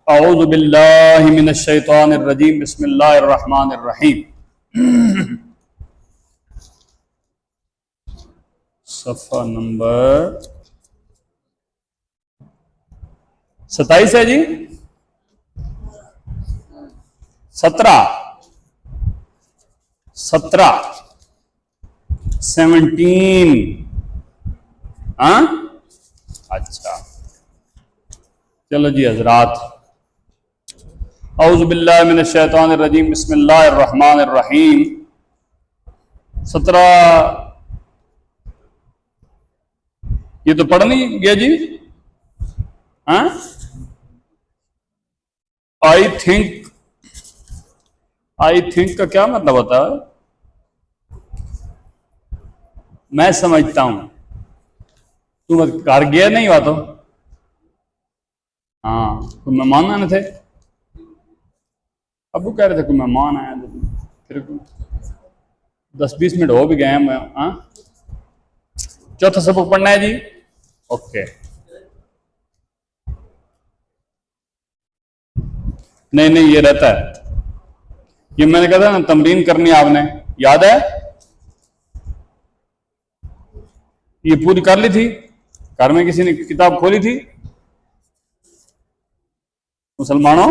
औज़ु बिल्लाहि मिनश शैतानिर रजीम बिस्मिल्लाहिर रहमानिर रहीम। सफ़ा नंबर 27 है जी। 17 हाँ अच्छा, चलो जी हजरात। औज़ु बिल्लाहि मिनश शैतानिर रजीम बिस्मिल्लाहिर रहमानिर रहीम। 17 ये तो पढ़ नहीं गया जी। हाँ आई थिंक का क्या मतलब होता है? मैं समझता हूं। तू घर गया नहीं हुआ तो? हाँ, कोई मेहमान आने थे। अबू कह रहे थे कोई मेहमान आया तो फिर 10-20 मिनट हो भी गए हैं। हाँ, चौथा सबक पढ़ना है जी। ओके, नहीं नहीं ये रहता है। ये मैंने कहा था ना, तमरीन करनी आपने, याद है? ये पूरी कर ली थी। घर में किसी ने किताब खोली थी मुसलमानों?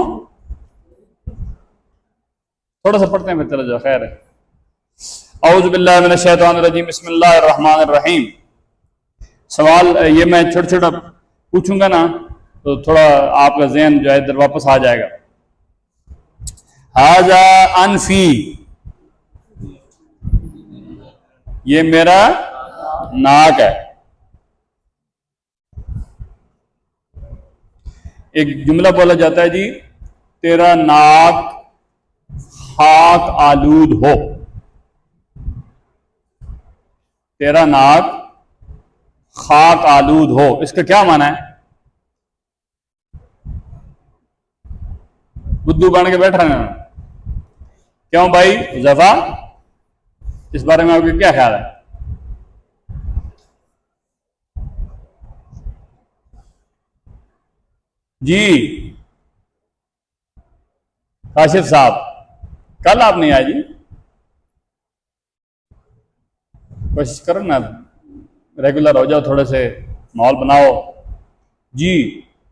थोड़ा सा पढ़ते हैं फिर चलो जाओ, खैर है। औज़ु बिल्लाहि मिनश शैतानिर रजीम बिस्मिल्लाहिर रहमानिर रहीम। सवाल ये मैं छोटा छोटा पूछूंगा ना, तो थोड़ा आपका ज़हन जो है इधर वापस आ जाएगा। हाजा अनफी, ये मेरा नाक है। एक जुमला बोला जाता है जी, तेरा नाक खाक आलूद हो। तेरा नाक खाक आलूद हो, इसका क्या माना है? बुद्धू बन के बैठ रहे हैं? क्यों भाई जफा, इस बारे में आपके क्या ख्याल है? जी काशिफ साहब, कल आप नहीं आए जी। कोशिश करो ना, रेगुलर हो जाओ, थोड़े से माहौल बनाओ। जी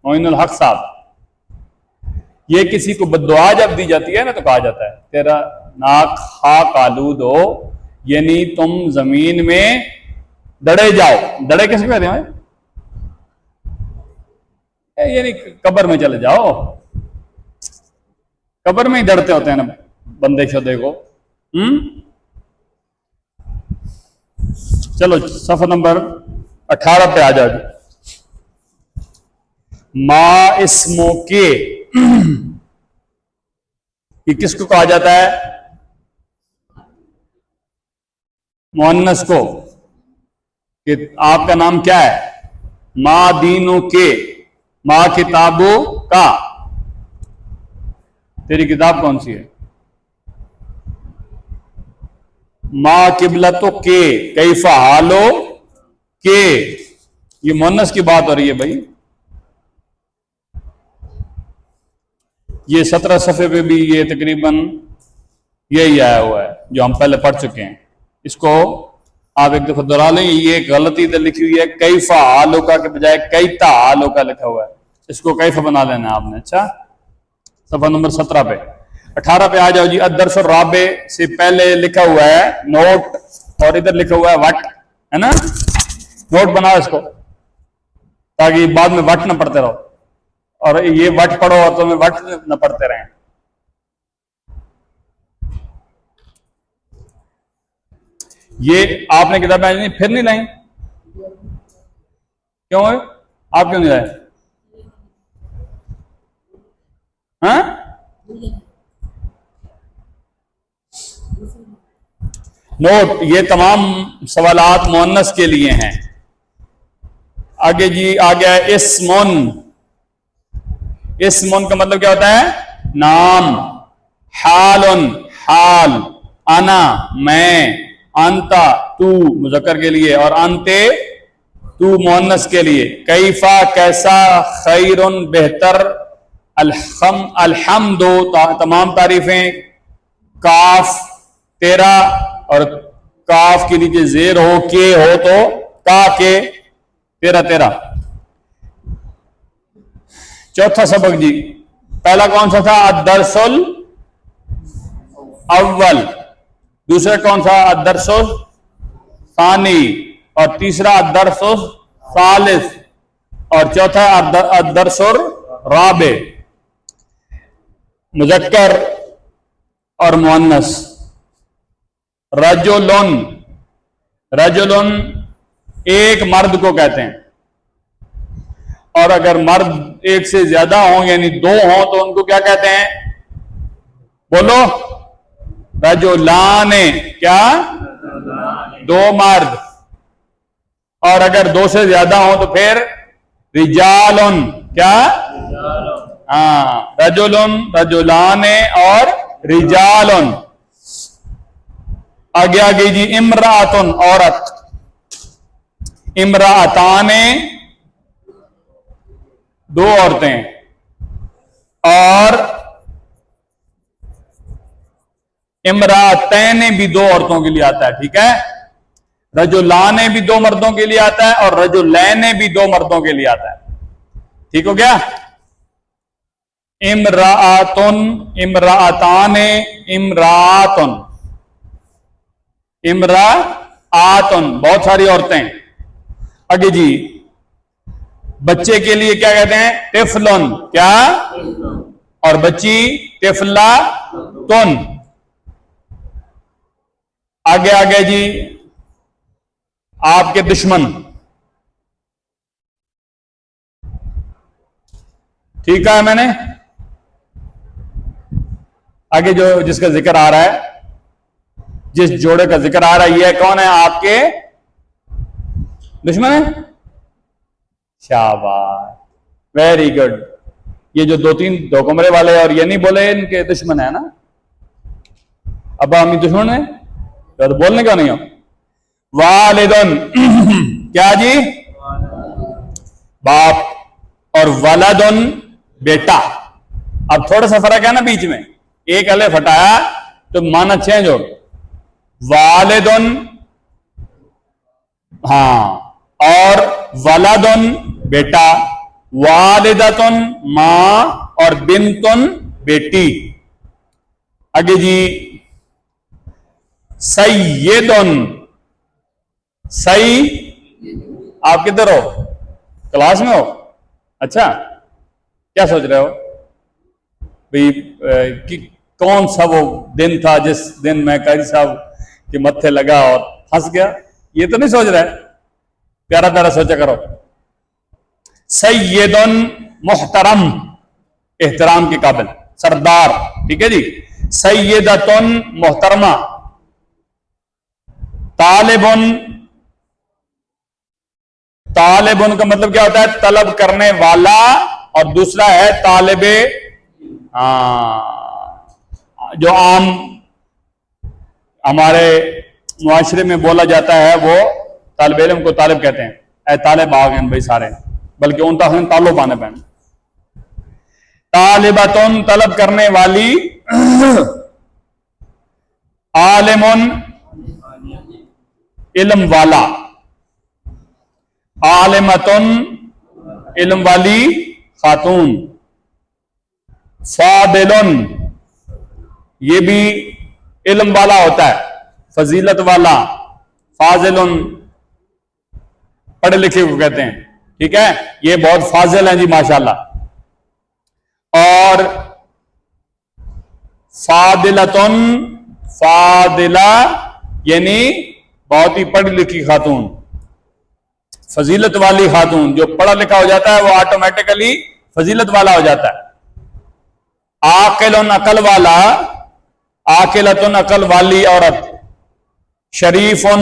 मोइनुल हक साहब, ये किसी को बद्दुआ जब दी जाती है ना, तो कहा जाता है तेरा नाक खाक आलूद हो, यानी तुम जमीन में दड़े जाओ। दड़े किसको कहते हैं? यानी कब्र में चले जाओ। कब्र में ही दड़ते होते हैं ना बंदे शोदे को। चलो सफा नंबर 18 पे आ जाओ। मा इसमो के, ये किसको कहा जाता है? मुअन्नस को, कि आपका नाम क्या है? मा दीनों के, मा किताबों का, तेरी किताब कौन सी है? मा किबलतो के, कैफा हालो के, ये मुअन्नस की बात हो रही है भाई। ये 17 सफ़े पे भी ये तकरीबन यही आया हुआ है जो हम पहले पढ़ चुके हैं। इसको आप एक दफा दोहरा लें। ये गलती इधर लिखी हुई है, कैफा आलोका के बजाय कैता आलोका लिखा हुआ है। इसको कैफा बना लेना है आपने। अच्छा, सफा नंबर 17 पे। 18 पे आ जाओ जी। अदर्स और राबे से पहले लिखा हुआ है नोट, और इधर लिखा हुआ है वट, है ना? नोट बनाओ इसको, ताकि बाद में वट ना पढ़ते रहो, और ये वट पढ़ो और तुम्हें वट न पढ़ते रहें। ये आपने किताबें आज नहीं फिर नहीं लाई? क्यों है? आप क्यों नहीं लाए? हाँ, नोट ये तमाम सवालात मुअन्नस के लिए हैं। आगे जी आ गया है इस्मुन। इस्मुन का मतलब क्या होता है? नाम। हालुन हाल, अना मैं, अंता तू मुज़क्कर के लिए, और अंते तू मुअन्नस के लिए। कैफा कैसा, खैरुन बेहतर, अल्हम्दो तमाम तारीफें, काफ 13 और काफ के नीचे जेर हो के हो तो का के 13। चौथा सबक जी, पहला कौन सा था? अद्दरसुल अव्वल। दूसरा कौन सा? अद्दरसुल सानी। और तीसरा अद्दरसुल सालिस। और चौथा अद्दरसुल राबे। मुजक्कर और मुअन्नस। रजुलुन, रजुलुन एक मर्द को कहते हैं, और अगर मर्द एक से ज्यादा हो यानी दो हो तो उनको क्या कहते हैं? बोलो। रजुलाने, क्या? दो मर्द। और अगर दो से ज्यादा हो तो फिर रिजालुन, क्या? हाँ, रजुलुन, रजुलाने और रिजालुन। आगे आगे जी, इमरातुन औरत, इमराताने दो औरतें, और इमरातैने भी दो औरतों के लिए आता है, ठीक है। रजुलाने भी दो मर्दों के लिए आता है और रजुलैने भी दो मर्दों के लिए आता है, ठीक हो गया। इमरातुन, इमराताने, इमरातुन, इमरातुन बहुत सारी औरतें। आगे जी, बच्चे के लिए क्या कहते हैं? तिफलुन, क्या? और बच्ची तिफला तुन। आगे आगे जी, आपके दुश्मन, ठीक है। मैंने आगे जो जिसका जिक्र आ रहा है, जिस जोड़े का जिक्र आ रहा है, यह कौन है? आपके दुश्मन है। शाबाश, वेरी गुड। ये जो दो तीन दो कमरे वाले और ये नहीं बोले इनके दुश्मन है ना, अब हम दुश्मन है तो बोलने का नहीं हो। वालिदुन क्या जी? बाप। और वलदुन बेटा। अब थोड़ा सा फर्क है ना बीच में, एक अलिफ हटाया तो माना चेंज हो। वालिदुन, हाँ, और वलदुन बेटा, वालिदतुन मां, और बिन्तुन बेटी। आगे जी, सय्यदुन, सही, आप किधर हो? क्लास में हो? अच्छा, क्या सोच रहे हो भाई कि कौन सा वो दिन था जिस दिन मैं कारी साहब के मत्थे लगा और हंस गया? ये तो नहीं सोच रहे, प्यारा प्यारा सोचा करो। सय्यदुन मुहतरम, एहतराम के काबिल, सरदार, ठीक है जी। सय्यदतुन मुहतरमा। तालिबुन, तालिबुन का मतलब क्या होता है? तलब करने वाला। और दूसरा है तालिबे, जो आम हमारे मुआशरे में बोला जाता है वो तालिब इल्म को तालिब कहते हैं। ऐ तालिब आ गए भाई सारे, बल्कि उनका हम तालो पाने पैन। तालिबतुन तलब करने वाली। आलिमुन इल्म वाला। आलिमतुन इल्म वाली खातून। फादिलुन ये भी इल्म वाला होता है, फजीलत वाला। फाजिलुन पढ़े लिखे को कहते हैं, ठीक है। ये बहुत फाजिल हैं जी माशाल्लाह। और फादिलतुन, फादिला यानी बहुत ही पढ़ी लिखी खातून, फजीलत वाली खातून। जो पढ़ा लिखा हो जाता है वो ऑटोमेटिकली फजीलत वाला हो जाता है। आकिलुन अकल वाला, आकिलतुन अकल वाली औरत। शरीफुन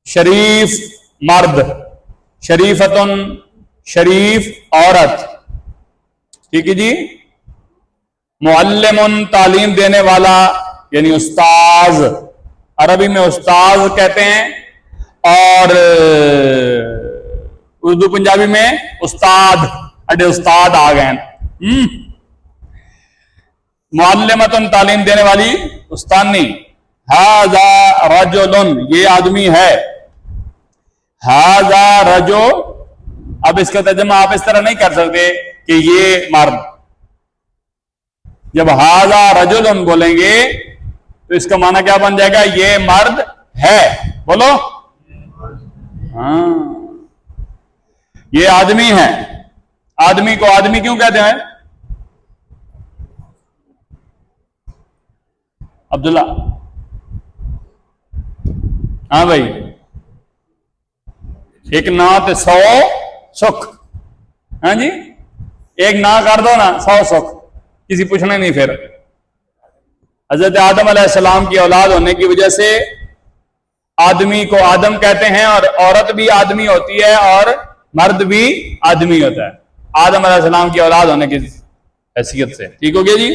शरीफ मर्द, शरीफतुन शरीफ औरत, ठीक है जी। मुअल्लिमुन तालीम देने वाला यानी उस्ताज, अरबी में उस्ताज कहते हैं, और उर्दू पंजाबी में उस्ताद। अडे उस्ताद आ गए, मुअल्लिमतुन तालीम देने वाली उस्तानी। हाजा रजुलन ये आदमी है। हाजा रजो, अब इसका तर्जुमा आप इस तरह नहीं कर सकते कि ये मर्द। जब हाजा रजुलन बोलेंगे तो इसका माना क्या बन जाएगा? ये मर्द है। बोलो हाँ, ये आदमी है। आदमी को आदमी क्यों कहते हैं? अब्दुल्ला, हाँ भाई, एक ना तो 100 सुख। हाँ जी, एक ना कर दो ना 100 सुख, किसी पूछना नहीं। फिर हजरत आदम अलैहिस्सलाम की औलाद होने की वजह से आदमी को आदम कहते हैं, और औरत भी आदमी होती है और मर्द भी आदमी होता है, आदम अलैहिस्सलाम की औलाद होने की हैसियत से। ठीक हो गया जी।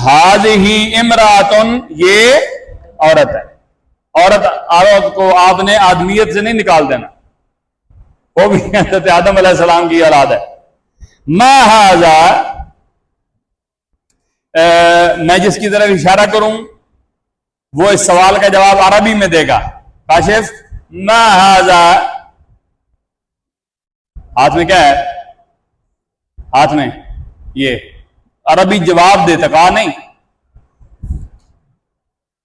हाज़िही इमरातुन ये औरत है। औरत को आपने आदमियत से नहीं निकाल देना, वो भी हज़रत आदम अलैहिस्सलाम की औलाद है। मा हाज़ा, मैं जिसकी तरफ इशारा करूं वो इस सवाल का जवाब अरबी में देगा। काशिफ, मा हाज़ा, हाथ में क्या है? हाथ में ये अरबी जवाब देता, कहा नहीं।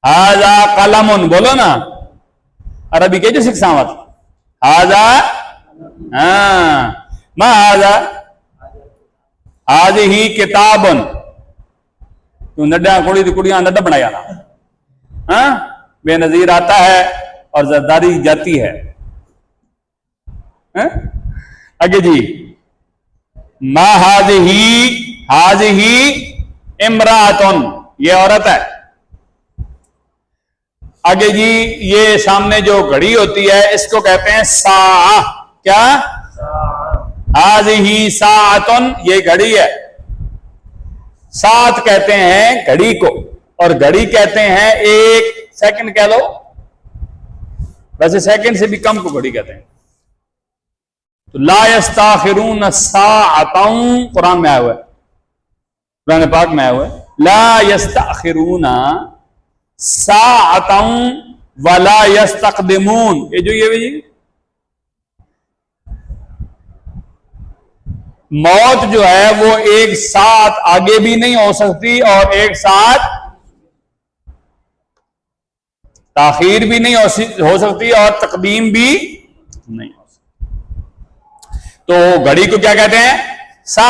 हाजा कलमुन बोलो ना, अरबी के जो शिक्षावत हाजा। हाँ, मा हाजा आज ही किताबन, तू नड्डा कुड़ी तो कुड़ियां नड्डा बनाया ना। हाँ, बेनजीर आता है और जरदारी जाती है। हाँ? आगे जी, मा हाज़िही इमरातुन ये औरत है। आगे जी, ये सामने जो घड़ी होती है इसको कहते हैं सा। क्या? हाज़िही साअतुन ये घड़ी है। सात कहते हैं घड़ी को, और घड़ी कहते हैं 1 सेकंड कह लो, वैसे सेकंड से भी कम को घड़ी कहते हैं। तो ला यस्ताखिरून साअतन कुरान में आया हुआ है, कुरान पाक में आया हुआ है, ला यस्ताखिरून साअतन वला यस्तक़दिमून। ये जो ये भी मौत जो है वो एक साथ आगे भी नहीं हो सकती और एक साथ ताखीर भी नहीं हो सकती और तकदीम भी नहीं हो सकती। तो घड़ी को क्या कहते हैं? सा।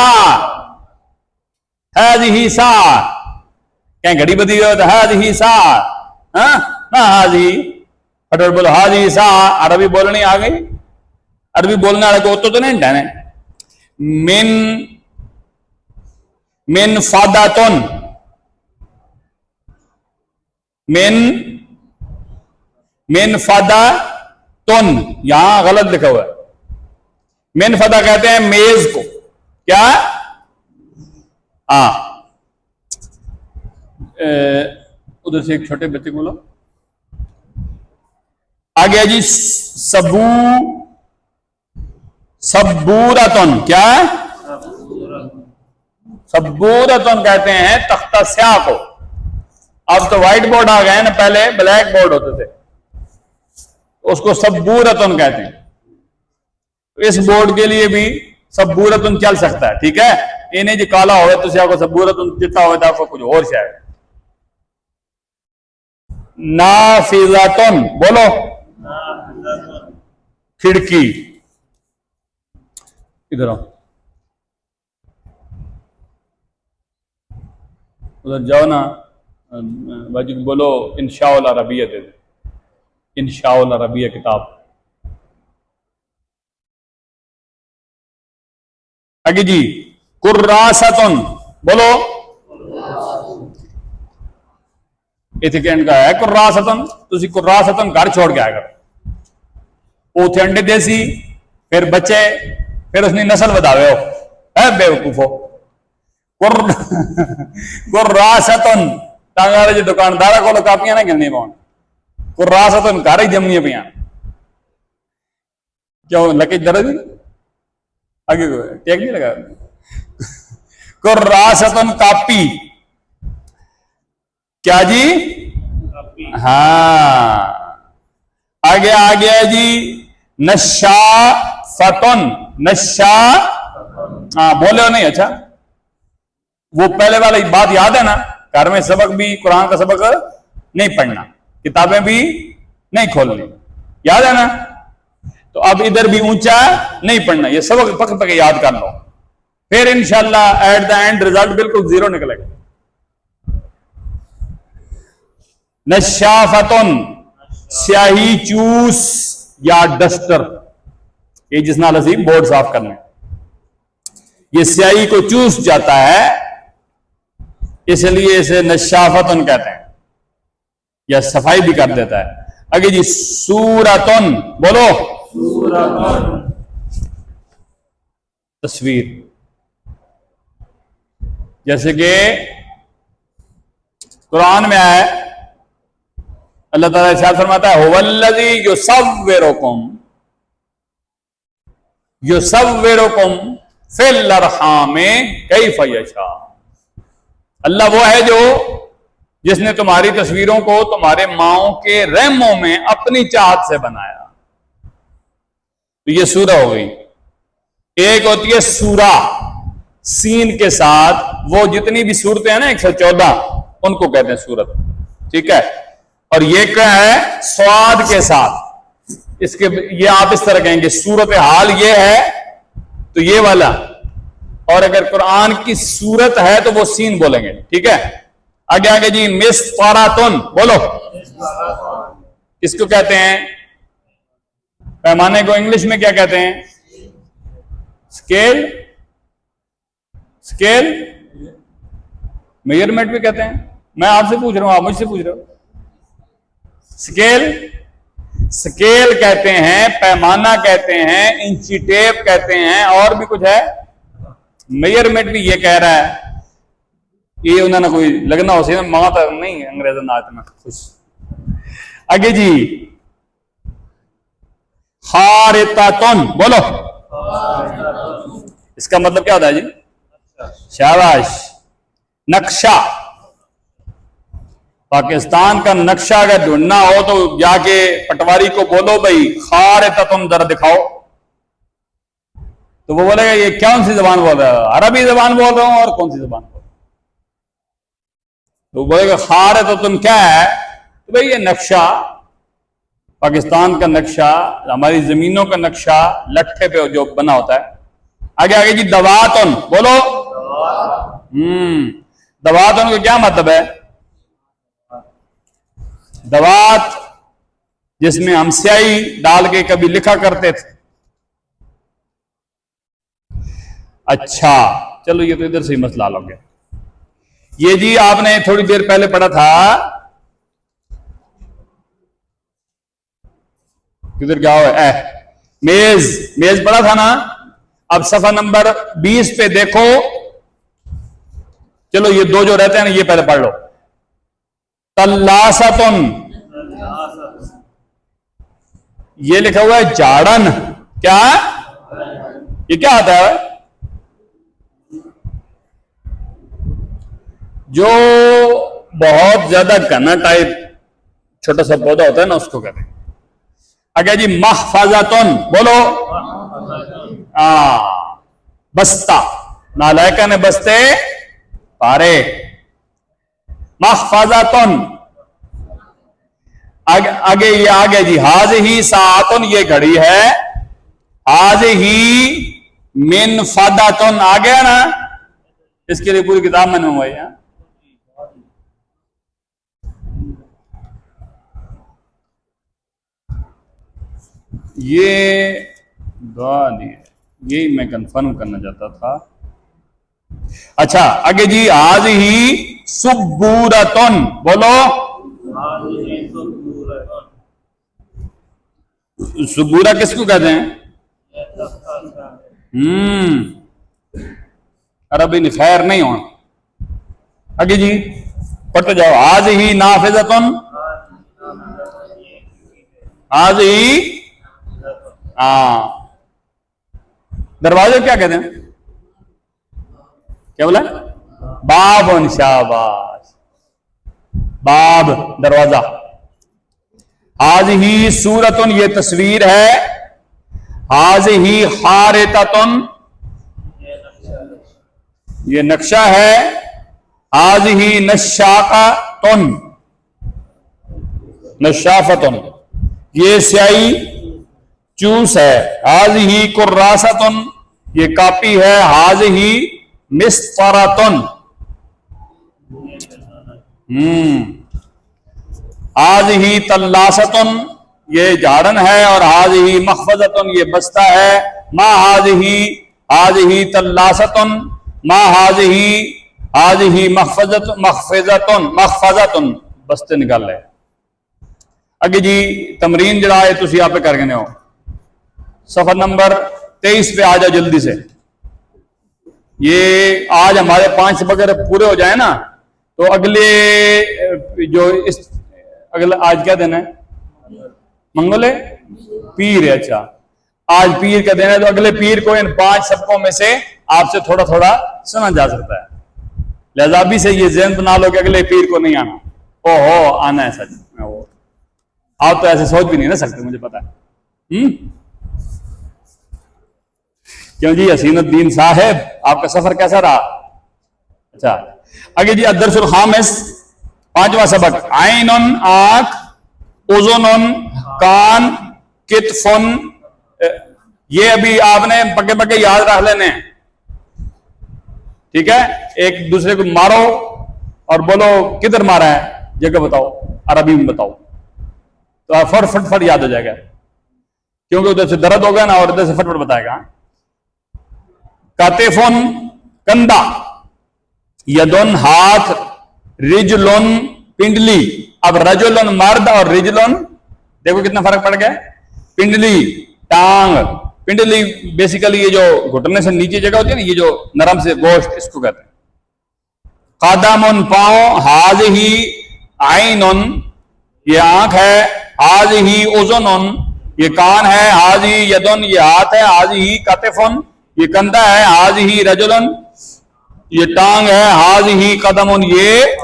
हाज़िही सा, क्या घड़ी बदी हो तो हाज़िही सा। हाँ ना, हाज़ी फटर बोलो हाज़िही सा। अरबी बोलनी आ गई, अरबी बोलने वाले को तो नहीं डरने। मिन फादातुन, मिन फादातुन यहां गलत लिखा हुआ है। मिन फदा कहते हैं मेज को। क्या? उधर से एक छोटे बच्चे को बोलो। आ गया जी, सबूरतुन। क्या? सबूरतुन कहते हैं तख्ता स्याह को। अब तो व्हाइट बोर्ड आ गए ना, पहले ब्लैक बोर्ड होते थे, उसको सबूरतुन कहते हैं। इस बोर्ड के लिए भी सबूरतुन चल सकता है। ठीक है, इन्हें जो काला हो तो आपको सबूरतुन चिट्टा हो तो आपको कुछ और शायद। नाफिज़तुन बोलो, खिड़की। इधर आओ, उधर जाओ ना बाजी को बोलो इंशाउल अरबिया दे दे, इंशाउल अरबिया किताब। आगे जी, कुर्रासतुन बोलो, इथे कहने का है कुर्रासतुन। तुसी कुर्रासतुन घर छोड़ के आएगा, उथे अंडे देसी, फिर बच्चे, फिर उसने नस्ल बतावे हो है बेवकूफो। कुर्रासतुन तांगारे जो दुकानदारा को कापियां ना गिननी पाउन, कुर्रासतुन घर ही जमनी पियां। क्यों लकी दर्द आगे को टैग नहीं लगा। कुर्रासतुन कापी, क्या जी? हाँ, आगे आ गया जी नशाफतुन, नशा, हाँ बोले हो नहीं? अच्छा, वो पहले वाली बात याद है ना, घर में सबक भी, कुरान का सबक नहीं पढ़ना, किताबें भी नहीं खोलनी, याद है ना? तो अब इधर भी ऊंचा नहीं पढ़ना, ये सबक पक पक याद कर लो, फिर इंशाल्लाह एट द एंड रिजल्ट बिल्कुल जीरो निकलेगा। नशाफतुन, स्याही चूस या डस्टर, ये जिस नाल असी बोर्ड साफ करने, ये स्याही को चूस जाता है, इसलिए इसे नशाफतुन कहते हैं, या सफाई भी कर देता है। आगे जी सूरतुन, बोलो सूरतुन, तस्वीर, जैसे कि कुरान में आया है, अल्लाह ताला इरशाद फरमाता है हुवल्लज़ी युसव्विरुकुम फिल अरहामे कैफ़ यशा। अल्लाह वो है जो जिसने तुम्हारी तस्वीरों को तुम्हारे माओ के रहमों में अपनी चाहत से बनाया। तो ये सूरा हो गई। एक होती है सूरा सीन के साथ, वो जितनी भी सूरतें हैं ना 114, उनको कहते हैं सूरत, ठीक है। और ये क्या है? स्वाद के साथ, इसके ये आप इस तरह कहेंगे सूरत हाल ये है तो ये वाला, और अगर कुरान की सूरत है तो वो सीन बोलेंगे, ठीक है। आगे आगे जी मिस्तारातुन, बोलो इसको कहते हैं, पैमाने को इंग्लिश में क्या कहते हैं? स्केल, स्केल मेजरमेंट भी कहते हैं। मैं आपसे पूछ रहा हूं, आप मुझसे पूछ रहे हो। स्केल, स्केल कहते हैं, पैमाना कहते हैं, इंची टेप कहते हैं, और भी कुछ है, मेजरमेंट भी ये कह रहा है। ये उन्होंने कोई लगना हो सही मां तो नहीं अंग्रेजों ना में खुश। आगे जी खारितातुन, बोलो इसका मतलब क्या होता है जी? शाबाश, नक्शा। पाकिस्तान का नक्शा अगर ढूंढना हो तो जाके पटवारी को बोलो भाई खारितातुन जरा दिखाओ, तो वो बोलेगा ये कौन सी जबान बोल रहा है? अरबी जबान बोल रहा हूं, और कौन सी जबान बोल रहा हूं? तो बोलेगा खारितातुन क्या है? तो भाई ये नक्शा, पाकिस्तान का नक्शा, हमारी जमीनों का नक्शा, लट्ठे पे जो बना होता है। आगे आगे जी दवातुन, बोलो दवातुन का क्या मतलब है? दवात जिसमें हम स्याही डाल के कभी लिखा करते थे। अच्छा चलो, ये तो इधर से ही मसला हो गया। ये जी आपने थोड़ी देर पहले पढ़ा था, किधर क्या हुआ है? मेज, मेज पढ़ा था ना। अब सफा नंबर 20 पे देखो, चलो ये दो जो रहते हैं ना ये पहले पढ़ लो। तल्लासतुन, ये लिखा हुआ है जाड़न, क्या ये क्या आता है? जो बहुत ज्यादा घना टाइप छोटा सा पौधा होता है ना, उसको कहते हैं। आगे जी महफाजतुन, बोलो बस्ता, नालायका ने बस्ते पारे। महफाजतुन, आगे ये आगे जी हाज ही सातुन, ये घड़ी है। हाज ही मिन फादातुन आ गया ना, इसके लिए पूरी किताब मैंने मंगवाई है। ये दुआ नहीं है, यही मैं कंफर्म करना चाहता था। अच्छा आगे जी आज ही सुब्बूरतुन, बोलो सुब्बूरा किसको कहते हैं? अरबी ने खैर नहीं होना। आगे जी पढ़ते जाओ। आज ही नाफिजतुन, आज ही दरवाजे क्या कहते हैं? क्या बोला? बाबन, शाबाश, बाब दरवाजा। आज ही सूरतुन ये तस्वीर है, आज ही हारेतुन ये नक्शा है, आज ही नशाफतुन नशाफतुन ये स्याही चूस है, आज ही कुर्रासतुन ये कापी है, आज ही मिस्फरतुन आज ही तल्लासतुन ये झाड़न है, और आज ही मखफजतुन ये बस्ता है। माँ आज ही तल्लासतुन, माँ आज ही मखफजतुन बस्ते निकाल ले। अगे जी तमरीन जरा है तुम आप कर गए हो, सफर नंबर 23 पे आ जाओ जल्दी से। ये आज हमारे 5 सबक अगर पूरे हो जाए ना, तो अगले जो इस अगला आज क्या दिन है? मंगल है, पीर है। अच्छा, आज पीर का दिन है, तो अगले पीर को इन 5 सबकों में से आपसे थोड़ा थोड़ा सुना जा सकता है। लिहाजा भी से ये ज़हन बना लो कि अगले पीर को नहीं आना। ओहो, आना है सच में। वो आप तो ऐसे सोच भी नहीं ना सकते, मुझे पता है। क्यों जी हसीनुद्दीन साहब, आपका सफर कैसा रहा? अच्छा, आगे जी अदरसुल खामिस 5वां सबक। आइनुन आंख, उज़ुनुन कान, कितफुन ये अभी आपने पक्के पक्के याद रख लेने हैं, ठीक है? एक दूसरे को मारो और बोलो किधर मारा है, जगह बताओ, अरबी में बताओ, तो फट याद हो जाएगा, क्योंकि उधर से दर्द होगा ना और इधर से फटफट बताएगा। कातिफुन कंधा, यदुन हाथ, रिजलुन पिंडली। अब रजुलन मर्द और रिजलुन देखो कितना फर्क पड़ गया। पिंडली टांग, पिंडली बेसिकली ये जो घुटने से नीचे जगह होती है ना, ये जो नरम से गोश्त, इसको कहते हैं। कदमुन पांव, हाज ही आइनुन ये आंख है, हाज ही उज़ुनुन ये कान है, हाज ही यदुन ये हाथ है, हाज ही कतिफुन ये कंधा है, हाज ही रजुलन ये टांग है, हाज ही कदमुन ये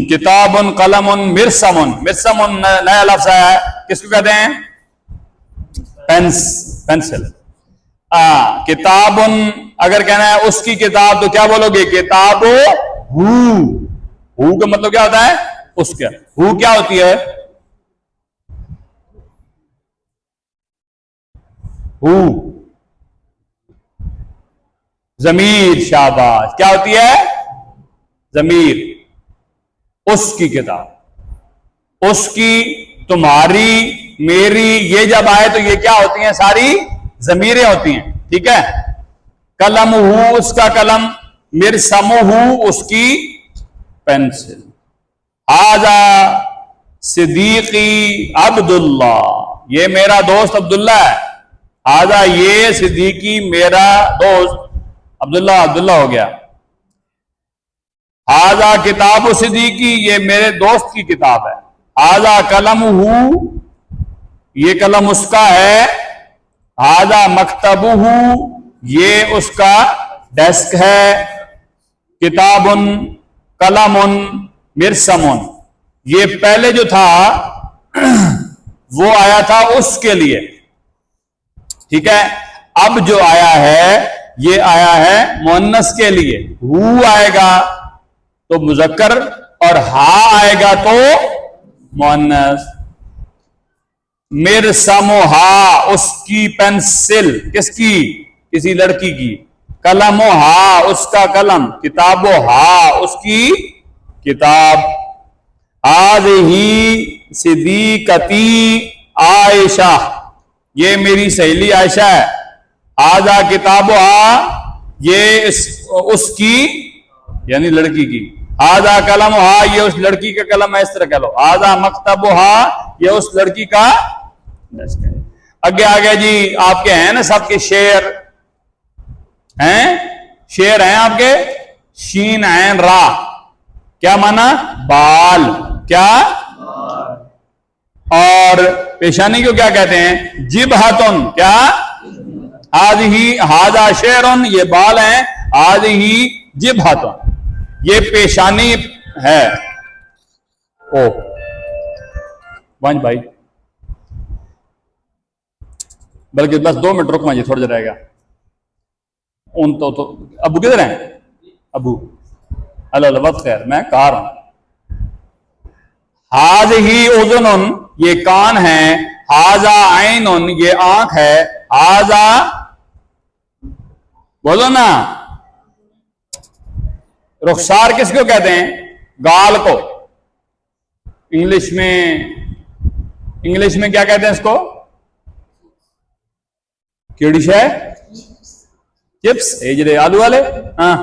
किताबुन कलमुन मिरसमुन। मिरसमुन नया लफ्ज आया है, किसको कहते हैं? पेंसिल। किताबुन अगर कहना है उसकी किताब तो क्या बोलोगे? किताबो हू का मतलब क्या होता है? उसके। हू क्या होती है? हू जमीर, शाबाश, क्या होती है? जमीर। उसकी किताब, उसकी, तुम्हारी, मेरी, ये जब आए तो ये क्या होती हैं? सारी जमीरें होती हैं, ठीक है? कलम हूं उसका कलम, मिरसमुहु उसकी पेंसिल। आजा सिद्दीकी अब्दुल्ला ये मेरा दोस्त अब्दुल्ला है। आजा ये सिद्दीकी मेरा दोस्त अब्दुल्ला, अब्दुल्ला हो गया। आजा किताब सिद्दीकी ये मेरे दोस्त की किताब है। आजा कलम हूं ये कलम उसका है। आजा मकतबू ये उसका डेस्क है। किताबुन कलमुन मिरसमुन ये पहले जो था वो आया था उसके लिए, ठीक है? अब जो आया है ये आया है मुअन्नस के लिए। हु आएगा तो मुजक्कर और हा आएगा तो मुअन्नस। मिरसमुहा उसकी पेंसिल, किसकी? किसी लड़की की। कलमुहा उसका कलम, किताबो हा उसकी किताब। आज ही सिद्दीकती आयशा ये मेरी सहेली आयशा है। आजा किताबुहा ये उसकी यानी लड़की की। आजा कलमुहा ये उस लड़की का कलम है, इस तरह कह लो। आजा मकतबुहा ये उस लड़की का। आगे आ गया जी, आपके हैं ना सबके शेर हैं? शेर हैं आपके। शीन ऐन रा क्या माना? बाल। क्या? और पेशानी को क्या कहते हैं? जिबहतुन क्या? आज ही हाजा शेरन, ये बाल हैं। आज ही जिबहतुन, ये पेशानी है। ओ वंश भाई, बल्कि बस 2 मिनट रुकना, ये थोड़ा देर रहेगा। उन तो अबू किधर हैं? अबू अल्लाह वक्त खैर, मैं कहा रहा हूं। हाज ही उज़ुनुन, ये कान है। हाजा आइनुन, ये आंख है। हाजा, बोलो ना, रुखसार किसको कहते हैं? गाल को। इंग्लिश में क्या कहते हैं इसको? केड़ी शय? चिप्स, जरे आलू वाले। हाँ,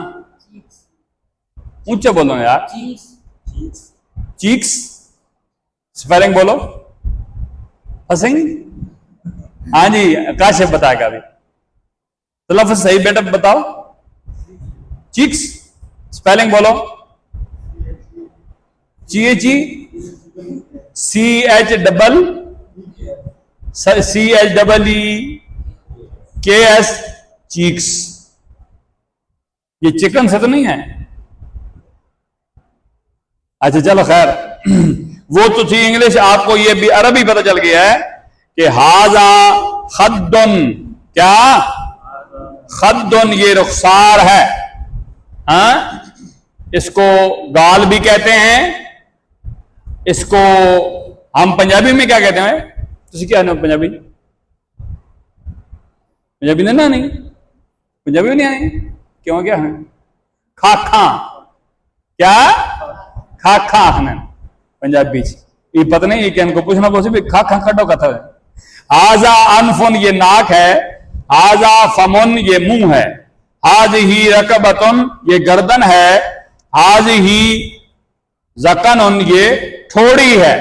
ऊंचे बोलो ना यार। चीक्स, स्पेलिंग बोलो। हसिंग, हाँ जी, काशिफ बताएगा अभी। तो लफ्ज सही बेटा बताओ। चीक्स, स्पेलिंग बोलो। CHE CHEEKS, cheeks. ये चिकन से तो नहीं है? अच्छा चलो खैर, वो तो थी इंग्लिश। आपको ये भी अरबी पता चल गया है कि हाजा खद्दुन, क्या? खद्दुन, ये रुखसार है। हाँ, इसको गाल भी कहते हैं। इसको हम पंजाबी में क्या कहते हैं? तुझे क्या है पंजाबी? पंजाबी ने ना नहीं, पंजाबी में नहीं आए क्यों? क्या है? खाखा, क्या? खाखा आखने पंजाबी ये पता नहीं, ये को पूछना भी खाखा खड्डो कथा है। हाजा अनफुन, ये नाक है। हाजा फमुन, ये मुंह है। हाज ही रकबतुन, ये गर्दन है। हाज ही जकनुन, ये ठोड़ी है।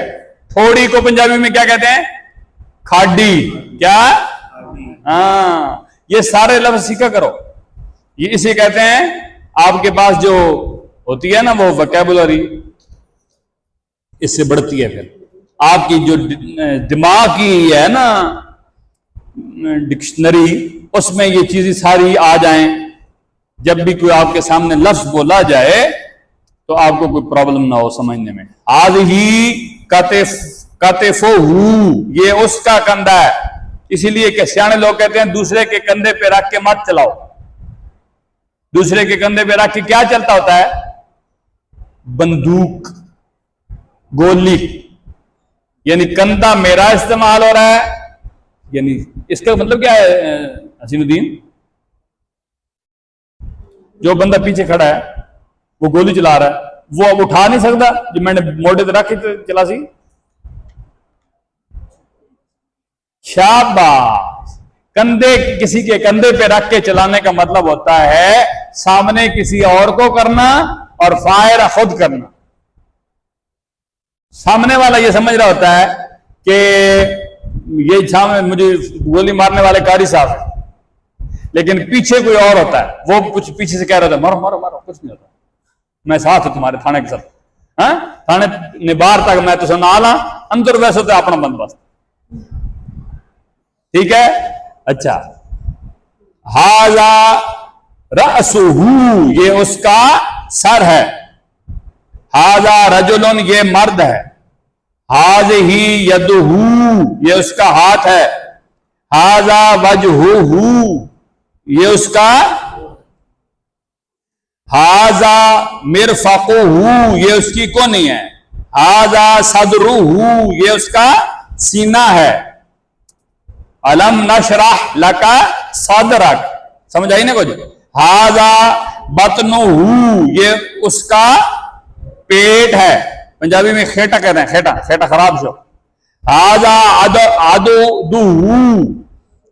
ठोड़ी को पंजाबी में क्या कहते हैं? खाडी, क्या? हाँ, ये सारे लफ्ज सीखा करो। ये इसे कहते हैं, आपके पास जो होती है ना वो वोकैबुलरी, इससे बढ़ती है। फिर आपकी जो दिमाग की है ना डिक्शनरी, उसमें ये चीजें सारी आ जाएं। जब भी कोई आपके सामने लफ्ज बोला जाए तो आपको कोई प्रॉब्लम ना हो समझने में। आज ही कतिफुहु, ये उसका कंधा है। इसीलिए कि सियाने लोग कहते हैं दूसरे के कंधे पे रख के मत चलाओ। दूसरे के कंधे पे रख के क्या चलता होता है? बंदूक, गोली। यानी कंधा मेरा इस्तेमाल हो रहा है, यानी इसका मतलब क्या है हसीनुद्दीन? जो बंदा पीछे खड़ा है वो गोली चला रहा है, वो अब उठा नहीं सकता जो मैंने मोटे पे रख के चला सी। शाबाश। कंधे, किसी के कंधे पे रख के चलाने का मतलब होता है सामने किसी और को करना और फायर खुद करना। सामने वाला ये समझ रहा होता है कि ये सामने मुझे गोली मारने वाले कारी साहब है, लेकिन पीछे कोई और होता है, वो कुछ पीछे से कह रहा था मारो मारो मारो, कुछ नहीं होता, मैं साथ हूं तुम्हारे थाने के साथ। हाँ, थाने निबार तक मैं तुझे ना ला, अंदर वैसे तो अपना बंदोबस्त। ठीक है। अच्छा, हाजा रअसुहु, ये उसका सर है। हाजा रजुलन, ये मर्द है। हाज ही यदुहु, ये उसका हाथ है। हाजा वजहुहु, ये उसका। हाजा मिरफकुहु, ये उसकी कोनी है। हाजा सदरुहु, ये उसका सीना है। अलम नशरह लका सदरक, समझ आई ना कुछ? हाजा बतनुहु, ये उसका पेट है। पंजाबी में खेटा कहते हैं, खेटा, खेटा खराब शो। हाजा आदुहु,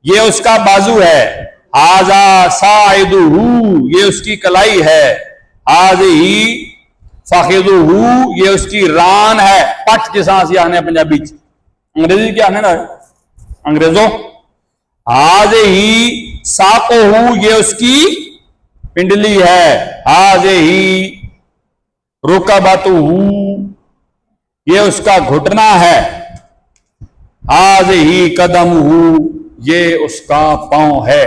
ये उसका बाजू है। हाजा साइदुहु, ये उसकी कलाई है। हाज ही फाखिदुहु, ये उसकी रान है। पट के सांस आने पंजाबी, अंग्रेजी क्या आने ना अंग्रेजों। हाज ही साकोहु, ये उसकी पिंडली है। हाज ही रुकबतुहु, ये उसका घुटना है। हाज ही कदमुहु, ये उसका पांव है।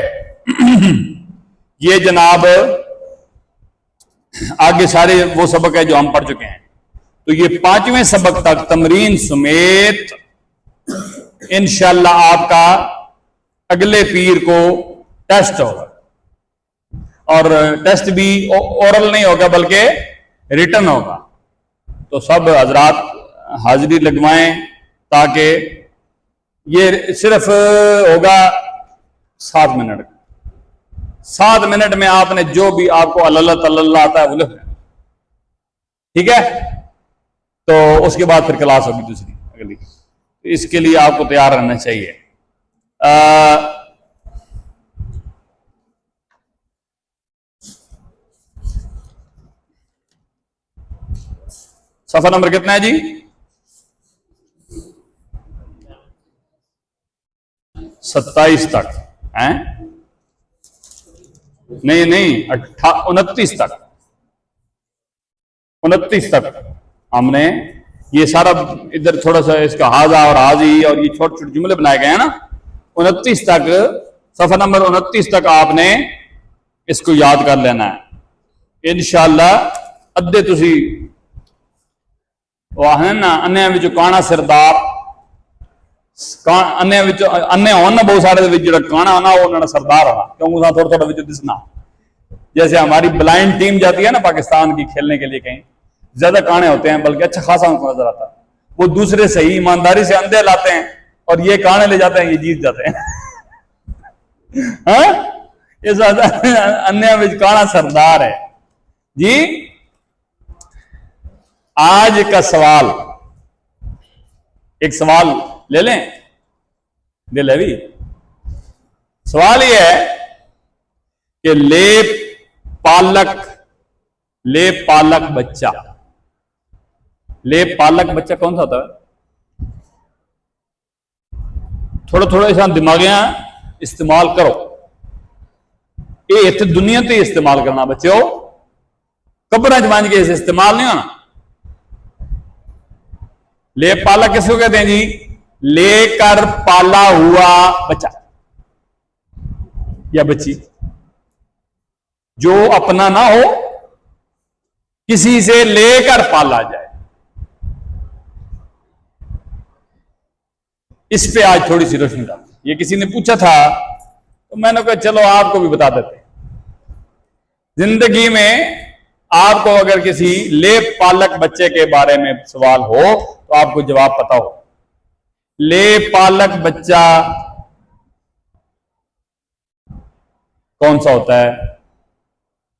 ये जनाब आगे सारे वो सबक है जो हम पढ़ चुके हैं। तो ये 5वें सबक तक तमरीन समेत इंशाअल्लाह आपका अगले पीर को टेस्ट होगा, और टेस्ट भी ओरल नहीं होगा बल्कि रिटन होगा। तो सब हजरात हाजिरी लगवाएं, ताकि ये सिर्फ होगा 7 मिनट। 7 मिनट में आपने जो भी आपको अल्लाह तल्ला आता है वो लिख, ठीक है। तो उसके बाद फिर क्लास होगी दूसरी अगली। तो इसके लिए आपको तैयार रहना चाहिए। सफा नंबर कितना है जी? 27 तक है? नहीं नहीं, 29 तक। 29 तक हमने ये सारा इधर थोड़ा सा इसका हाजा और हाजी और ये छोटे छोटे जुमले बनाए गए हैं ना। 29 तक, सफा नंबर 29 तक आपने इसको याद कर लेना है इंशाअल्लाह। अद्धे तुसी है ना अन्य विच काना सरदार अन्य होना बहुत सारे जो काना होना वो उन्होंने सरदार होना, क्योंकि थोड़ा थोड़ा विच दिसना। जैसे हमारी ब्लाइंड टीम जाती है ना पाकिस्तान की खेलने के लिए, कहीं ज्यादा काने होते हैं, बल्कि अच्छा खासा उनको नजर आता है। वो दूसरे सही ईमानदारी से अंधे लाते हैं और ये काने ले जाते हैं, ये जीत जाते हैं। हाँ, इस अन्य विच काना सरदार है जी। आज का सवाल, एक सवाल ले लें, दे ले भी। सवाल यह है कि ले पालक बच्चा, ले पालक बच्चा कौन सा होता है? थोड़ा थोड़ा ऐसा दिमागियां इस्तेमाल करो। ये इतने दुनिया तो इस्तेमाल करना बच्चों, कब्र जमान के इसे इस्तेमाल नहीं होना। ले पालक किसको कहते हैं जी? लेकर पाला हुआ बच्चा या बच्ची, जो अपना ना हो, किसी से लेकर पाला जाए। इस पे आज थोड़ी सी रोशनी डाल। ये किसी ने पूछा था तो मैंने कहा चलो आपको भी बता देते हैं। जिंदगी में आपको अगर किसी ले पालक बच्चे के बारे में सवाल हो तो आपको जवाब पता हो। ले पालक बच्चा कौन सा होता है?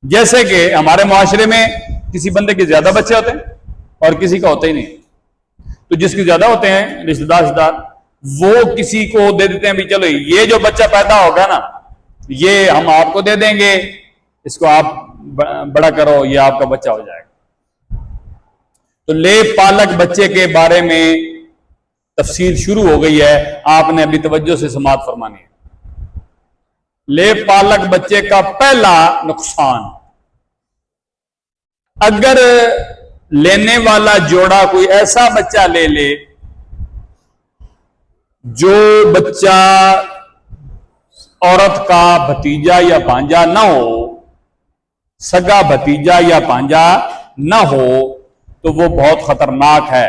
जैसे कि हमारे मुआशरे में किसी बंदे के ज्यादा बच्चे होते हैं और किसी का होता ही नहीं। तो जिसके ज्यादा होते हैं रिश्तेदार, वो किसी को दे देते हैं भी चलो ये जो बच्चा पैदा होगा ना, ये हम आपको दे देंगे, इसको आप बड़ा करो, ये आपका बच्चा हो जाएगा। तो ले पालक बच्चे के बारे में तफसील शुरू हो गई है, आपने अभी तवज्जो से समाअत फरमानी है। ले पालक बच्चे का पहला नुकसान, अगर लेने वाला जोड़ा कोई ऐसा बच्चा ले ले जो बच्चा औरत का भतीजा या भांजा ना हो, सगा भतीजा या भांजा ना हो, तो वो बहुत खतरनाक है।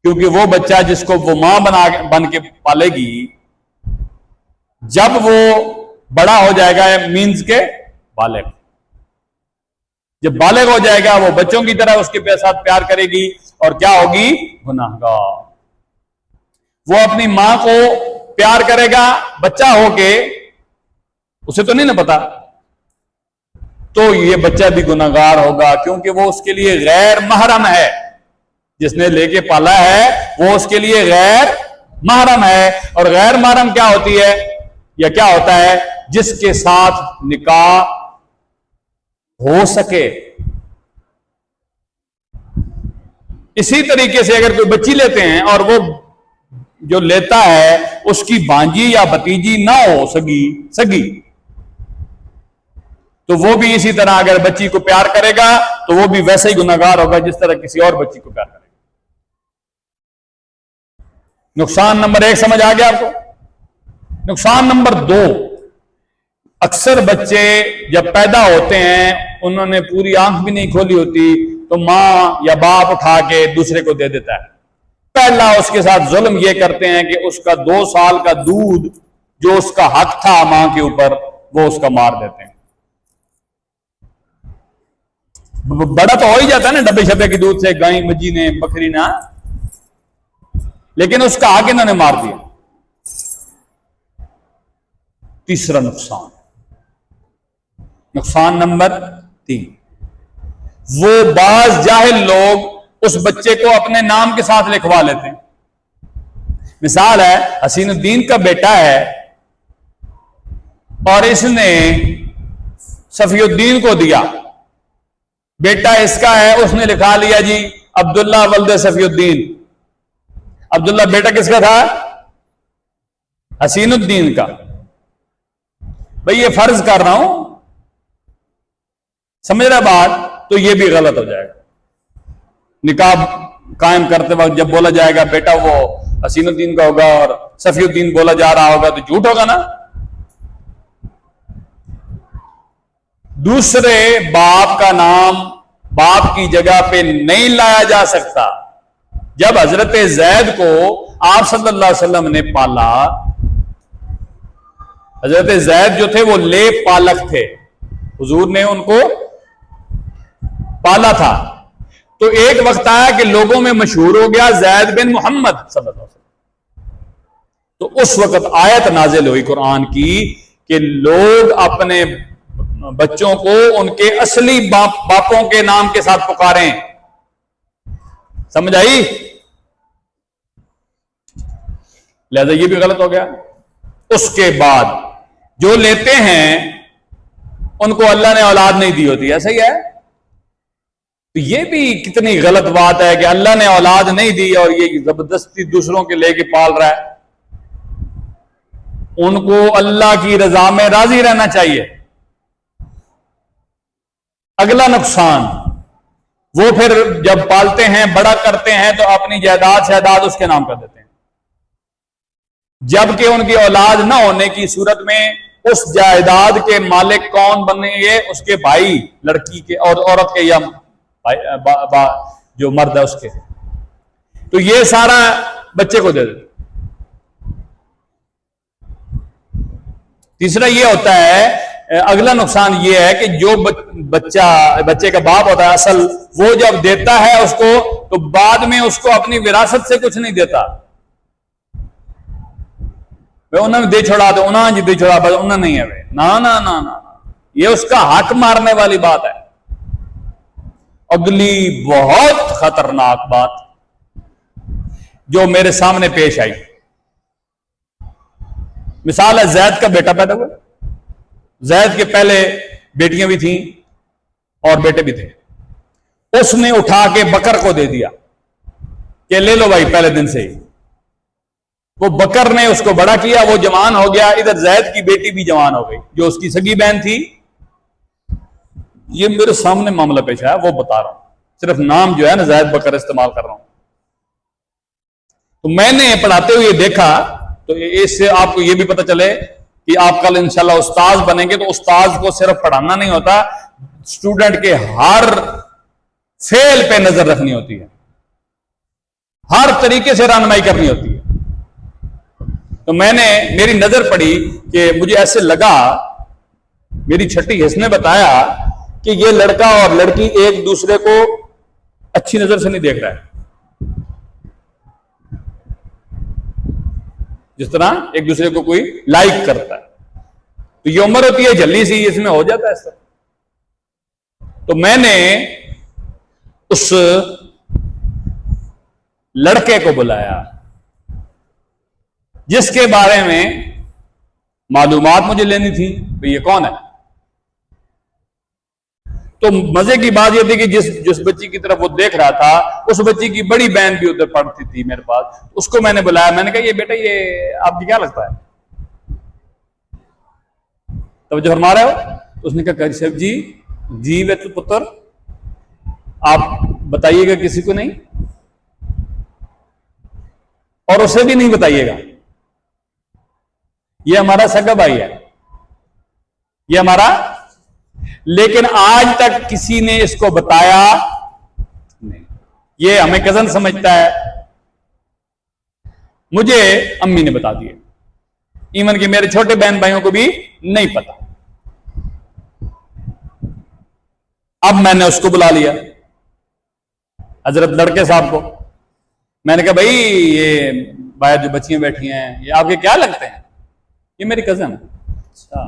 क्योंकि वो बच्चा जिसको वो मां बन के पालेगी, जब वो बड़ा हो जाएगा, मीन्स के बालिग, जब बालिग हो जाएगा, वो बच्चों की तरह उसके साथ प्यार करेगी और क्या होगी? गुनाहगार। वो अपनी मां को प्यार करेगा बच्चा होके, उसे तो नहीं ना पता, तो ये बच्चा भी गुनाहगार होगा, क्योंकि वो उसके लिए गैर महरम है। जिसने लेके पाला है वो उसके लिए गैर महरम है। और गैर महरम क्या होती है या क्या होता है? जिसके साथ निकाह हो सके। इसी तरीके से अगर कोई बच्ची लेते हैं और वो जो लेता है उसकी भांजी या भतीजी ना हो, सगी, तो वो भी इसी तरह अगर बच्ची को प्यार करेगा तो वो भी वैसे ही गुनाहगार होगा जिस तरह किसी और बच्ची को प्यार करेगा। नुकसान नंबर 1 समझ आ गया आपको? नुकसान नंबर 2, अक्सर बच्चे जब पैदा होते हैं उन्होंने पूरी आंख भी नहीं खोली होती तो माँ या बाप उठा के दूसरे को दे देता है। पहला उसके साथ जुल्म ये करते हैं कि उसका 2 साल का दूध जो उसका हक था मां के ऊपर वो उसका मार देते हैं। बड़ा तो हो ही जाता है ना डब्बे शब्बे के दूध से, गाय मजी ने बकरी ना, लेकिन उसका हक इन्होंने मार दिया। तीसरा नुकसान, नुकसान नंबर 3, वो बाज जाहिल लोग उस बच्चे को अपने नाम के साथ लिखवा लेते हैं। मिसाल है, हसीनुद्दीन का बेटा है और इसने सफीउद्दीन को दिया, बेटा इसका है, उसने लिखा लिया जी अब्दुल्ला वल्द सफीउद्दीन। अब्दुल्ला बेटा किसका था? हसीनुद्दीन का। भाई ये फर्ज कर रहा हूं, समझ रहा बात? तो ये भी गलत हो जाएगा। निकाह कायम करते वक्त जब बोला जाएगा बेटा वो हसीनुद्दीन का होगा और सफीउद्दीन बोला जा रहा होगा तो झूठ होगा ना। दूसरे बाप का नाम बाप की जगह पे नहीं लाया जा सकता। जब हजरत जैद को आप सल्लल्लाहु अलैहि वसल्लम ने पाला, हजरत जैद जो थे वो ले पालक थे, हुजूर ने उनको पाला था, तो एक वक्त आया कि लोगों में मशहूर हो गया जैद बिन मोहम्मद सल्लल्लाहु अलैहि वसल्लम। तो उस वक्त आयत नाजिल हुई कुरान की कि लोग अपने बच्चों को उनके असली बापों के नाम के साथ पुकारें। समझ आई? लिहाजा ये भी गलत हो गया। उसके बाद जो लेते हैं उनको अल्लाह ने औलाद नहीं दी होती, ऐसा ही है। तो ये भी कितनी गलत बात है कि अल्लाह ने औलाद नहीं दी और ये जबरदस्ती दूसरों के लेके पाल रहा है। उनको अल्लाह की रजा में राजी रहना चाहिए। अगला नुकसान, वो फिर जब पालते हैं बड़ा करते हैं तो अपनी जायदाद शहदाद उसके नाम कर देते हैं, जबकि उनकी औलाद ना होने की सूरत में उस जायदाद के मालिक कौन बनेंगे? उसके भाई, लड़की के और औरत के, या भाई जो मर्द है उसके। तो ये सारा बच्चे को दे देते। तीसरा ये होता है, अगला नुकसान ये है कि जो बच्चे का बाप होता है असल, वो जब देता है उसको तो बाद में उसको अपनी विरासत से कुछ नहीं देता। वे उन्होंने दे छोड़ा तो उन्होंने दे छोड़ा, बस उन्होंने नहीं है वे, ना ना ना ना, ये उसका हक मारने वाली बात है। अगली बहुत खतरनाक बात जो मेरे सामने पेश आई, मिसाल है जैद का बेटा पैदा हुआ। जैद के पहले बेटियां भी थीं और बेटे भी थे। उसने उठा के बकर को दे दिया कि ले लो भाई पहले दिन से ही। वो बकर ने उसको बड़ा किया, वो जवान हो गया। इधर जैद की बेटी भी जवान हो गई जो उसकी सगी बहन थी। ये मेरे सामने मामला पेश आया, वो बता रहा हूं, सिर्फ नाम जो है ना जैद बकर इस्तेमाल कर रहा हूं। तो मैंने पढ़ाते हुए देखा, तो इससे आपको ये भी पता चले कि आप कल इंशाल्लाह उस्ताद बनेंगे तो उस्ताद को सिर्फ पढ़ाना नहीं होता, स्टूडेंट के हर फेल पे नजर रखनी होती है, हर तरीके से रहनुमाई करनी होती है। तो मेरी नजर पड़ी कि मुझे ऐसे लगा, मेरी छठी हिस्स ने बताया कि ये लड़का और लड़की एक दूसरे को अच्छी नजर से नहीं देख रहा है, जिस तरह एक दूसरे को कोई लाइक करता है। तो ये उम्र होती है जल्दी सी, इसमें हो जाता है सर। तो मैंने उस लड़के को बुलाया जिसके बारे में मालूमात मुझे लेनी थी, भाई ये कौन है। तो मजे की बात यह थी कि जिस बच्ची की तरफ वो देख रहा था उस बच्ची की बड़ी बहन भी उधर पढ़ती थी मेरे पास। उसको मैंने बुलाया, मैंने कहा ये बेटा ये आपको क्या लगता है? तो जो फरमा रहे हो? तो उसने कहा साहब जी वे तो पुत्र आप बताइएगा किसी को नहीं और उसे भी नहीं बताइएगा। ये हमारा सगा भाई है, ये हमारा, लेकिन आज तक किसी ने इसको बताया नहीं। ये हमें कजन समझता है, मुझे अम्मी ने बता दिए, इवन कि मेरे छोटे बहन भाइयों को भी नहीं पता। अब मैंने उसको बुला लिया, हजरत लड़के साहब को। मैंने कहा भाई ये बाहर जो बच्चियां बैठी हैं ये आपके क्या लगते हैं? ये मेरी कजन है। अच्छा,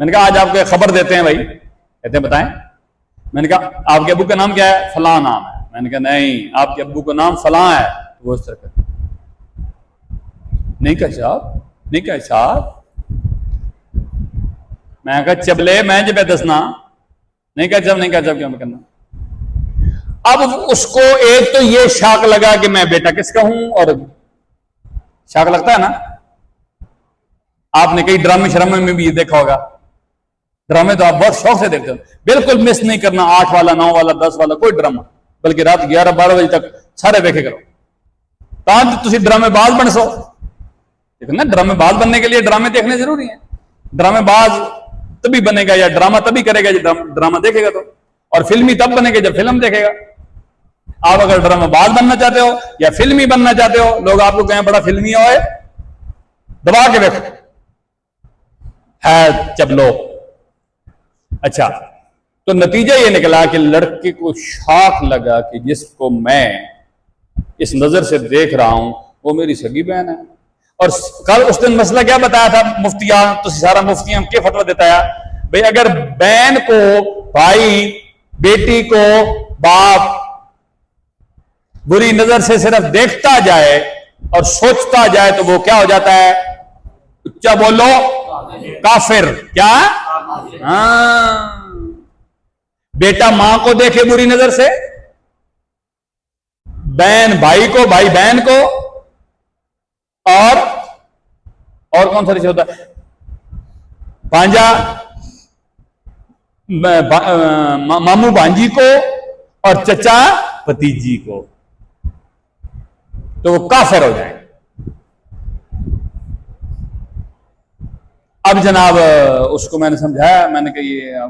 मैंने कहा आज आपको खबर देते हैं भाई। कहते हैं बताएं। मैंने कहा आपके अब्बू का नाम क्या है? फलां नाम है। मैंने कहा नहीं, आपके अब्बू का नाम फलां है। तो वो इस तरह का नहीं कहा साहब, नहीं कहा साहब। मैं कहा चबले मैं जब दसना, नहीं कहा जब, नहीं कहा जब, क्यों करना। अब उसको एक तो ये शाक लगा कि मैं बेटा किसका हूं, और शाक लगता है ना, आपने कई ड्रामे शरामे में भी ये देखा होगा। ड्रामे तो आप बहुत शौक से देखते हो, बिल्कुल मिस नहीं करना, 8 वाला 9 वाला 10 वाला कोई ड्रामा, बल्कि रात 11-12 बजे तक सारे देखे करो, ताकि तुम ड्रामेबाज बन सो। देखो ना, ड्रामेबाज बनने के लिए ड्रामे देखने जरूरी है। ड्रामेबाज तभी बनेगा या ड्रामा तभी करेगा जब ड्रामा देखेगा तो, और फिल्मी तब बनेगा जब फिल्म देखेगा। आप अगर ड्रामेबाज बनना चाहते हो या फिल्मी बनना चाहते हो, लोग आपको कहें बड़ा फिल्मी हो, दबा के देखो है चबलो। अच्छा, तो नतीजा ये निकला कि लड़के को शौक लगा कि जिसको मैं इस नजर से देख रहा हूं वो मेरी सगी बहन है। और कल उस दिन मसला क्या बताया था मुफ्तिया, तो सारा मुफ्तियां के फतवा देता है भाई, अगर बहन को भाई, बेटी को बाप बुरी नजर से सिर्फ देखता जाए और सोचता जाए तो वो क्या हो जाता है? उच्चा बोलो, काफिर। क्या? हाँ, बेटा मां को देखे बुरी नजर से, बहन भाई को, भाई बहन को, और कौन सा रिश्ता होता है? भांजा मामू भांजी को, और चचा भतीजी को, तो वो काफिर हो जाए। अब जनाब उसको मैंने समझाया, मैंने कहा ये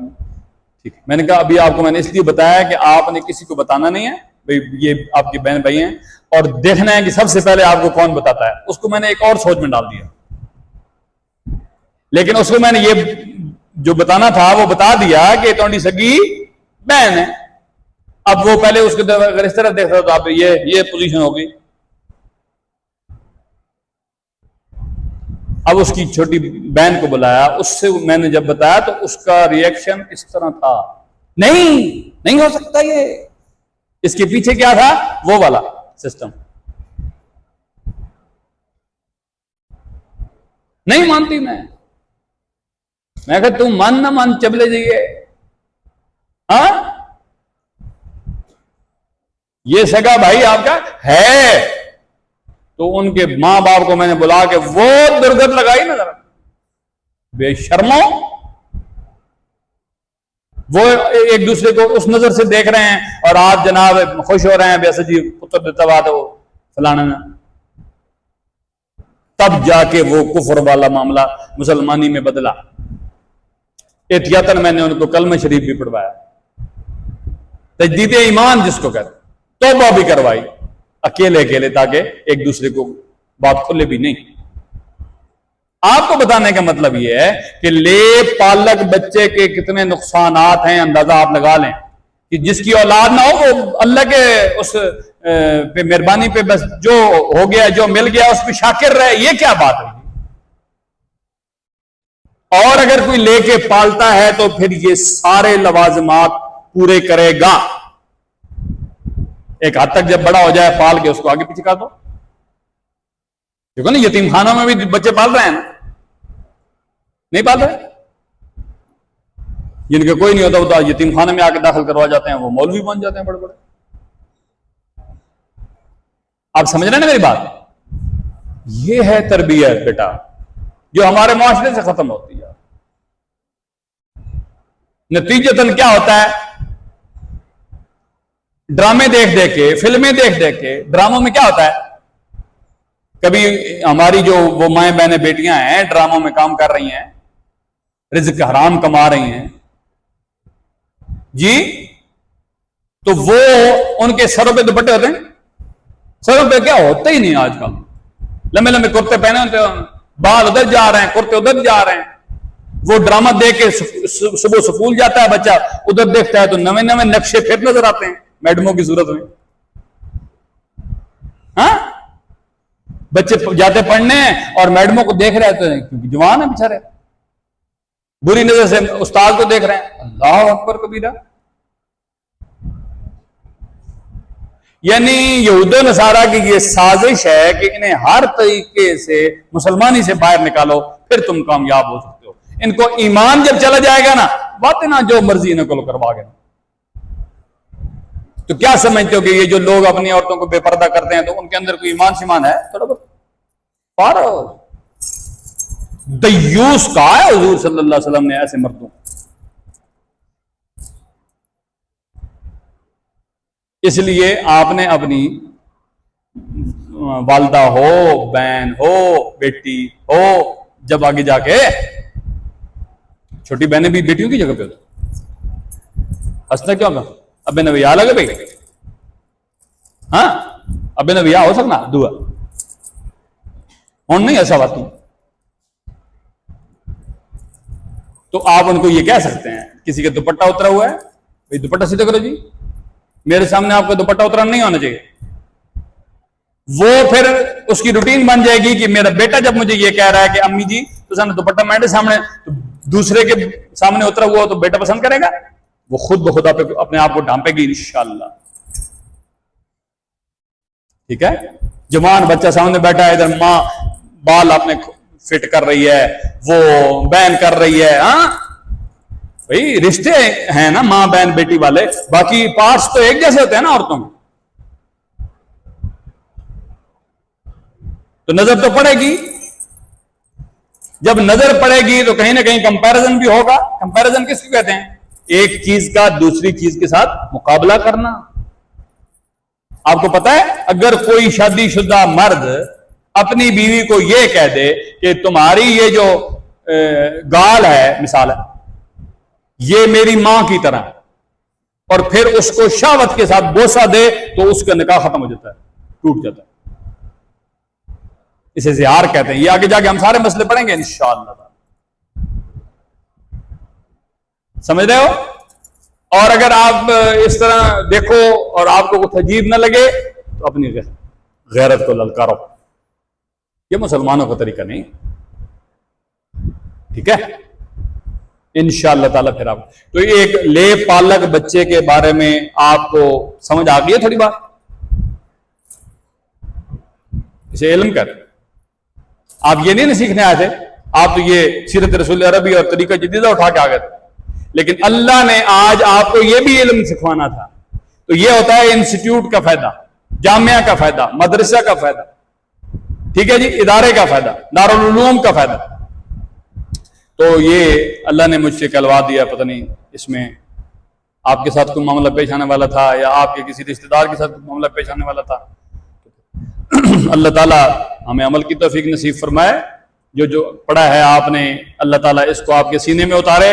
ठीक है। मैंने कहा अभी आपको मैंने इसलिए बताया कि आपने किसी को बताना नहीं है भाई, ये आपके बहन भाई हैं, और देखना है कि सबसे पहले आपको कौन बताता है। उसको मैंने एक और सोच में डाल दिया, लेकिन उसको मैंने ये जो बताना था वो बता दिया कि तोड़ी सगी बहन है। अब वो पहले उसको अगर इस तरह देखता तो आप ये पोजीशन होगी। अब उसकी छोटी बहन को बुलाया, उससे मैंने जब बताया तो उसका रिएक्शन इस तरह था, नहीं हो सकता ये। इसके पीछे क्या था? वो वाला सिस्टम, नहीं मानती मैं कहा तुम मान ना मान चबले जाइए। हाँ, ये सगा भाई आपका है, तो उनके मां बाप को मैंने बुला के वो दुर्गत लगाई ना जरा, बेशर्मो। वो एक दूसरे को उस नजर से देख रहे हैं और आप जनाब खुश हो रहे हैं, वैसे जी पुत्र देता बात हो फलाना ना। तब जाके वो कुफर वाला मामला मुसलमानी में बदला। एहतियातन मैंने उनको कलमा शरीफ भी पढ़वाया, तजदीद ईमान जिसको कहते, तौबा भी करवाई अकेले अकेले, ताकि एक दूसरे को बात खुले भी नहीं। आपको बताने का मतलब यह है कि ले पालक बच्चे के कितने नुकसानात हैं, अंदाजा आप लगा लें कि जिसकी औलाद ना हो वो अल्लाह के उस पे मेहरबानी पे बस जो हो गया, जो मिल गया उस पर शाकिर रहे, ये क्या बात है। और अगर कोई लेके पालता है तो फिर ये सारे लवाजमात पूरे करेगा। एक हद तक जब बड़ा हो जाए पाल के उसको आगे पीछे कर दो। देखो ना, यतीम खानों में भी बच्चे पाल रहे हैं ना, नहीं पाल रहे? जिनके कोई नहीं होता वो तो यतीम खाने में आके दाखिल करवा जाते हैं, वो मौलवी बन जाते हैं बड़े बड़े। आप समझ रहे हैं ना मेरी बात? ये है तरबियत बेटा, जो हमारे मुआशरे से खत्म होती है। नतीजतन क्या होता है? ड्रामे देख देख के, फिल्में देख देख के, ड्रामों में क्या होता है? कभी हमारी जो वो माएँ बहनें बेटियां हैं ड्रामों में काम कर रही हैं, रिज़्क हराम कमा रही हैं जी, तो वो उनके सरों पे दुपट्टे होते हैं? सरों पे क्या होता ही नहीं आजकल। लंबे लंबे कुर्ते पहने होते हैं, बाल उधर जा रहे हैं, कुर्ते उधर जा रहे हैं। वो ड्रामा देख के सुबह स्कूल जाता है बच्चा, उधर देखता है तो नवे नवे नक्शे फिर नजर आते हैं मैडमों की सूरत में। हाँ, बच्चे जाते पढ़ने और मैडमों को देख रहे हैं क्योंकि जवान है बेचारे, बुरी नजर से उस्ताद को देख रहे हैं। अल्लाह अकबर कबीरा। यानी यहूदो नसारा की ये साजिश है कि इन्हें हर तरीके से मुसलमानी से बाहर निकालो, फिर तुम कामयाब हो सकते हो। इनको ईमान जब चला जाएगा ना, बातें ना जो मर्जी इनको करवा गए। तो क्या समझते हो कि ये जो लोग अपनी औरतों को बेपर्दा करते हैं तो उनके अंदर कोई ईमान शिमान है? थोड़ा बहुत पार दयूस कहा है हुजूर सल्लल्लाहु अलैहि वसल्लम ने ऐसे मर्दों। इसलिए आपने अपनी वालदा हो, बहन हो, बेटी हो, जब आगे जाके छोटी बहनें भी बेटियों की जगह पे होती, हंसना क्यों का? अबे नविया लगे भाई, हाँ अबे नविया हो सकना दुआ और नहीं ऐसा बात। तो आप उनको ये कह सकते हैं, किसी का दुपट्टा उतरा हुआ है, भाई दुपट्टा सीधा करो जी, मेरे सामने आपका दुपट्टा उतरा नहीं होना चाहिए। वो फिर उसकी रूटीन बन जाएगी कि मेरा बेटा जब मुझे ये कह रहा है कि अम्मी जी तो सामने दुपट्टा मेरे सामने, तो दूसरे के सामने उतरा हुआ तो बेटा पसंद करेगा, वो खुद ब खुद अपने आप को ढांपेगी इंशाअल्लाह। ठीक है, जवान बच्चा सामने बैठा है, इधर माँ बाल अपने फिट कर रही है, वो बहन कर रही है। हाँ भाई रिश्ते हैं ना मां बहन बेटी वाले, बाकी पार्ट्स तो एक जैसे होते हैं ना औरतों में। तो नजर तो पड़ेगी, जब नजर पड़ेगी तो कहीं ना कहीं कंपैरिजन भी होगा। कंपैरिजन किसको कहते हैं? एक चीज का दूसरी चीज के साथ मुकाबला करना। आपको पता है, अगर कोई शादीशुदा मर्द अपनी बीवी को यह कह दे कि तुम्हारी ये जो गाल है, मिसाल है, ये मेरी मां की तरह, और फिर उसको शावत के साथ बोसा दे, तो उसका निकाह खत्म हो जाता है, टूट जाता है। इसे ज़िहार कहते हैं। ये आगे जाके हम सारे मसले पढ़ेंगे इंशाअल्लाह, समझ रहे हो? और अगर आप इस तरह देखो और आपको कुछ अजीब ना लगे तो अपनी गैरत को ललकारो। ये मुसलमानों का तरीका नहीं, ठीक है? इंशाअल्लाह ताला। फिर आप तो ये एक ले पालक बच्चे के बारे में आपको समझ आ गई है थोड़ी बात? इसे इल्म कर, आप ये नहीं सीखने आए थे, आप तो ये सीरत रसूल अरबी और तरीका जदीदा उठा के आ गए थे। लेकिन अल्लाह ने आज आपको ये भी इल्म सिखवाना था। तो ये होता है इंस्टीट्यूट का फायदा, जामिया का फायदा, मदरसा का फायदा, ठीक है जी, इदारे का फायदा, दारुल उलूम का फायदा। तो ये अल्लाह ने मुझसे कहलवा दिया, पता नहीं इसमें आपके साथ कोई मामला पेश आने वाला था या आपके किसी रिश्तेदार के साथ कोई मामला पेश आने वाला था। अल्लाह ताला हमें अमल की तौफीक नसीब फरमाए। जो जो पढ़ा है आपने, अल्लाह ताला इसको आपके सीने में उतारे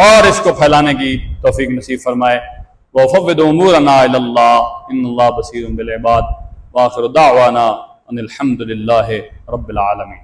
और इसको फैलाने की तौफीक नसीब फरमाए। वफ़व्विदु उमूरना इलल्लाह इन्नल्लाह बसीरुम बिल इबाद। व आखिरु दावाना अनिल हम्दुलिल्लाहि रब्बिल आलमीन।